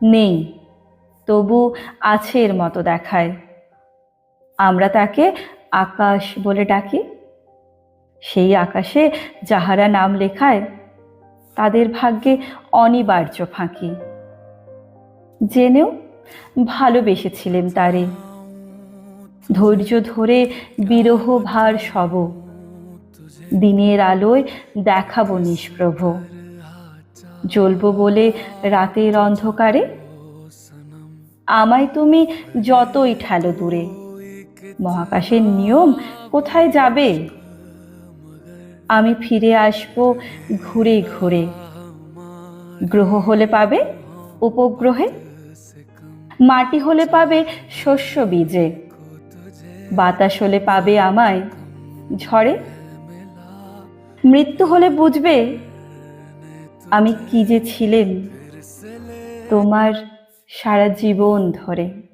নেই, তবু আছে এর মতো দেখায়। আমরা তাকে আকাশ বলে ডাকি। সেই আকাশে যাহারা নাম লেখায়, তাদের ভাগ্যে অনিবার্য ফাঁকি। জেনেও ভালোবেসেছিলেন তারে, ধৈর্য ধরে বিরহ ভার সব, দিনের আলোয় দেখাবো নিষ্প্রভ। জ্বলবো বলে রাতের অন্ধকারে, আমায় তুমি যতই ঠেলো দূরে। মহাকাশের নিয়ম কোথায় যাবে? আমি ফিরে আসবো ঘুরে ঘুরে। গ্রহ হলে পাবে উপগ্রহে, মাটি হলে পাবে শস্য বীজে, বাতাস হলে পাবে আমায় ঝড়ে। মৃত্যু হলে বুঝবে আমি কি যে ছিলেম তোমার সারা জীবন ধরে।